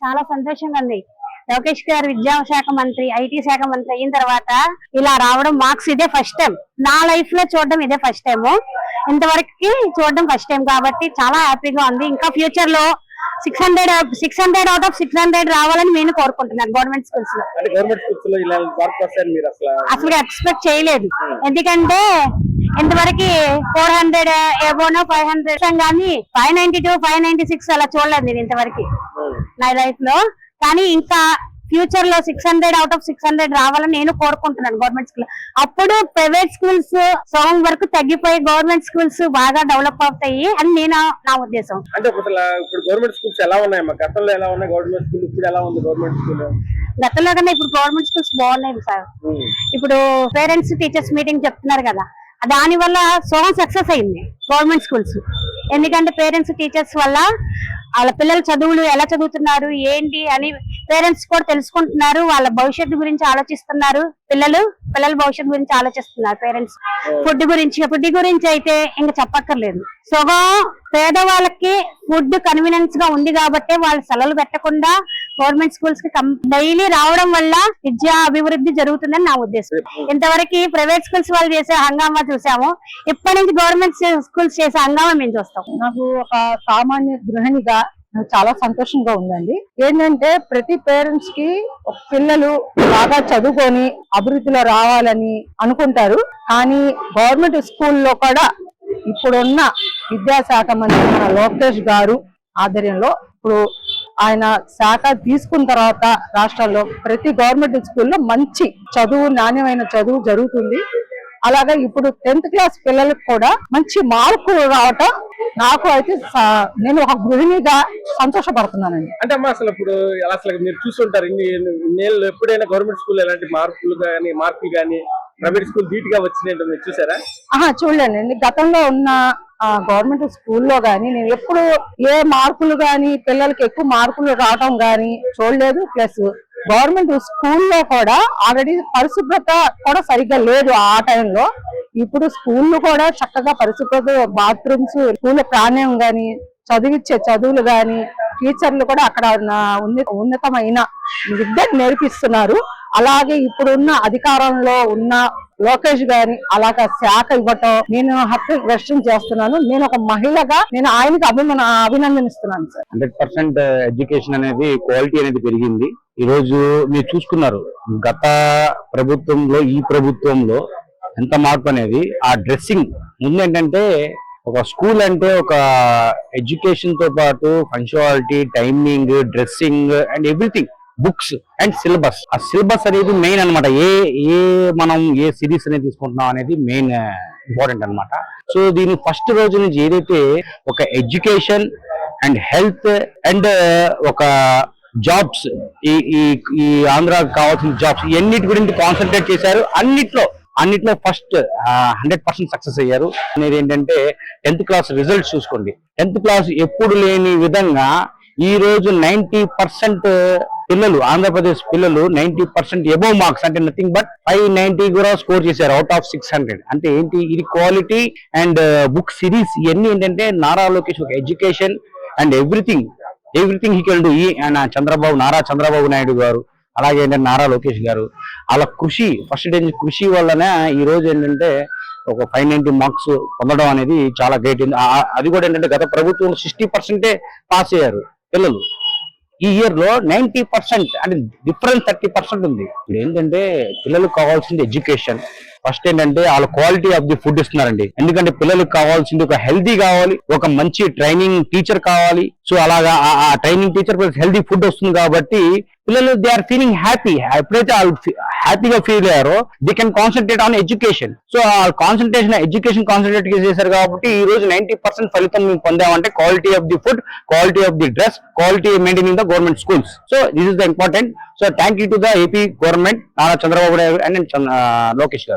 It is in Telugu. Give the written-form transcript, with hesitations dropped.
చాలా సంతోషంగా ఉంది. లోకేష్ గారు విద్యాశాఖ మంత్రి, ఐటీ శాఖ మంత్రి అయిన తర్వాత ఇలా రావడం మార్క్స్ ఇదే ఫస్ట్ టైం. నా లైఫ్ లో చూడడం ఇదే ఫస్ట్ టైం. ఇంతవరకు చూడడం ఫస్ట్ టైం కాబట్టి చాలా హ్యాపీగా ఉంది. ఇంకా ఫ్యూచర్ లో 600 అవుట్ ఆఫ్ 600 రావాలని నేను కోరుకుంటున్నాను. గవర్నమెంట్ స్కూల్స్ లో అసలు ఎక్స్పెక్ట్ చేయలేదు. ఎందుకంటే ఇంతవరకు 400 ఏబోనో 500 కానీ 592 596 అలా చూడలేదు నేను ఇంతవరకు నా లైఫ్ లో. కానీ ఇంకా ఫ్యూచర్ లో 600 అవుట్ ఆఫ్ 600 రావాలని నేను కోరుకుంటున్నాను గవర్నమెంట్ స్కూల్. అప్పుడు ప్రైవేట్ స్కూల్స్ సగం వరకు తగ్గిపోయి గవర్నమెంట్ స్కూల్స్ బాగా డెవలప్ అవుతాయి అని నా ఉద్దేశం. అంటే ఇప్పుడు గవర్నమెంట్ స్కూల్స్ ఎలా ఉన్నాయమ్మా? గతంలో ఎలా ఉన్నాయి గవర్నమెంట్ స్కూల్, ఇప్పుడు ఎలా ఉంది గవర్నమెంట్ స్కూల్? గతంలో కన్నా ఇప్పుడు గవర్నమెంట్ స్కూల్స్ బాగున్నాయి సార్. ఇప్పుడు పేరెంట్స్ టీచర్స్ మీటింగ్ చెప్తున్నారు కదా, దాని వల్ల సగం సక్సెస్ అయింది గవర్నమెంట్ స్కూల్స్. ఎందుకంటే పేరెంట్స్ టీచర్స్ వల్ల వాళ్ళ పిల్లల చదువులు ఎలా చదువుతున్నారు ఏంటి అని పేరెంట్స్ కూడా తెలుసుకుంటున్నారు. వాళ్ళ భవిష్యత్తు గురించి ఆలోచిస్తున్నారు. పిల్లల భవిష్యత్తు గురించి ఆలోచిస్తున్నారు పేరెంట్స్. ఫుడ్ గురించి అయితే ఇంకా చెప్పక్కర్లేదు. సగం పేదవాళ్ళకి ఫుడ్ కన్వీనియన్స్ గా ఉంది కాబట్టి వాళ్ళు సెలవులు పెట్టకుండా గవర్నమెంట్ స్కూల్స్ కి డైలీ రావడం వల్ల విద్యా అభివృద్ధి జరుగుతుందని నా ఉద్దేశం. ఇంతవరకు ప్రైవేట్ స్కూల్స్ వాళ్ళు చేసే హంగామా చూసాము. ఇప్పటి నుంచి గవర్నమెంట్ స్కూల్స్ చేసే హంగామా మేము చూస్తాం. నాకు ఒక సామాన్య గృహిణిగా చాలా సంతోషంగా ఉందండి. ఏంటంటే ప్రతి పేరెంట్స్ కి పిల్లలు బాగా చదువుకొని అభివృద్ధిలో రావాలని అనుకుంటారు. కానీ గవర్నమెంట్ స్కూల్లో కూడా ఇప్పుడున్న విద్యాశాఖ మంత్రి మన లోకేష్ గారు ఆధ్వర్యంలో ఇప్పుడు ఆయన శాఖ తీసుకున్న తర్వాత రాష్ట్రాల్లో ప్రతి గవర్నమెంట్ స్కూల్లో మంచి చదువు, నాణ్యమైన చదువు జరుగుతుంది. అలాగే ఇప్పుడు 10th క్లాస్ పిల్లలకు కూడా మంచి మార్కులు రావటం నాకు అయితే నేను ఒక గృహిణిగా సంతోషపడుతున్నానండి. అంటే అమ్మా అసలు ఇప్పుడు అసలు మీరు చూస్తుంటారు నేను ఎప్పుడైనా గవర్నమెంట్ స్కూల్ ఎలాంటి మార్కులు కానీ ప్రైవేట్ స్కూల్ ధీటుగా వచ్చినాయంటే మీరు చూసారా? చూడలేండి. గతంలో ఉన్న గవర్నమెంట్ స్కూల్లో గానీ నేను ఎప్పుడు ఏ మార్కులు గాని పిల్లలకి ఎక్కువ మార్కులు రావటం గాని చూడలేదు. ప్లస్ గవర్నమెంట్ స్కూల్లో కూడా ఆల్రెడీ పరిశుభ్రత కూడా సరిగ్గా లేదు ఆ టైంలో. ఇప్పుడు స్కూళ్ళు కూడా చక్కగా పరిశుభ్రత, బాత్రూమ్స్, స్కూల్ ప్రాణ్యం గాని, చదివిచ్చే చదువులు గాని, టీచర్లు కూడా అక్కడ ఉన్నతమైన విద్యను నేర్పిస్తున్నారు. అలాగే ఇప్పుడున్న అధికారంలో ఉన్న లోకేష్ గారి అలాగా శాఖ ఇవ్వటం నేను హ్యాపీ వ్యక్తం చేస్తున్నాను. నేను ఒక మహిళగా నేను ఆయనకి అభినందనిస్తున్నాను సార్. 100% ఎడ్యుకేషన్ అనేది క్వాలిటీ అనేది పెరిగింది. ఈ రోజు మీరు చూసుకున్నారు గత ప్రభుత్వంలో ఈ ప్రభుత్వంలో ఎంత మార్పు అనేది. ఆ డ్రెస్సింగ్ ముందు ఏంటంటే ఒక స్కూల్ అంటే ఒక ఎడ్యుకేషన్ తో పాటు punctuality, timing, dressing and everything, books and syllabus. ఆ సిలబస్ అనేది మెయిన్ అనమాట. మనం ఏ సిరీస్ అనేది తీసుకుంటున్నాం అనేది మెయిన్ ఇంపార్టెంట్ అనమాట. సో దీని ఫస్ట్ రోజు నుంచి ఏదైతే ఒక ఎడ్యుకేషన్ అండ్ హెల్త్ అండ్ ఒక జాబ్స్, ఈ ఆంధ్రాకి కావాల్సిన జాబ్స్ ఇవన్నిటి గురించి కాన్సన్ట్రేట్ చేశారు. అన్నిట్లో ఫస్ట్ 100% సక్సెస్ అయ్యారు. అనేది ఏంటంటే 10th క్లాస్ రిజల్ట్స్ చూసుకోండి. 10th క్లాస్ ఎప్పుడు లేని విధంగా ఈ రోజు 90% పిల్లలు, ఆంధ్రప్రదేశ్ పిల్లలు 90% ఎబోవ్ మార్క్స్, అంటే నథింగ్ బట్ 590 కూడా స్కోర్ చేశారు అవుట్ ఆఫ్ 600. అంటే ఏంటి ఇది క్వాలిటీ అండ్ బుక్ సిరీస్ ఇవన్నీ ఏంటంటే నారా లోకేష్ ఒక education and everything he can do. Nara Chandrababu Naidu గారు అలాగే ఏంటంటే నారా లోకేష్ గారు అలా ఫస్ట్ కృషి వల్లనే ఈ రోజు ఏంటంటే ఒక 590 మార్క్స్ పొందడం అనేది చాలా గ్రేట్. అది కూడా ఏంటంటే గత ప్రభుత్వం 60% పాస్ అయ్యారు పిల్లలు. ఈ ఇయర్ లో 90%, అంటే డిఫరెన్స్ 30% ఉంది. ఇప్పుడు ఏంటంటే పిల్లలకు కావాల్సింది ఎడ్యుకేషన్. ఫస్ట్ ఏంటంటే వాళ్ళ క్వాలిటీ ఆఫ్ ది ఫుడ్ ఇస్తున్నారండి. ఎందుకంటే పిల్లలకు కావాల్సింది ఒక హెల్తీ కావాలి, ఒక మంచి ట్రైనింగ్ టీచర్ కావాలి. సో అలాగా ఆ ట్రైనింగ్ టీచర్ హెల్తీ ఫుడ్ వస్తుంది కాబట్టి పిల్లలు దే ఆర్ ఫీలింగ్ హ్యాపీ. ఎప్పుడైతే వాళ్ళు హ్యాపీగా ఫీల్ అయ్యారో they can concentrate on education. So ఆ ఎడ్యుకేషన్ కాన్సన్ట్రేట్ చేశారు కాబట్టి ఈ రోజు 90% ఫలితం మేము పొందామంటే quality of the food, quality of the dress, quality maintaining the government schools. So this is the important. So thank you to the AP government, Nara Chandrababu Naidu and Lokesh గారు.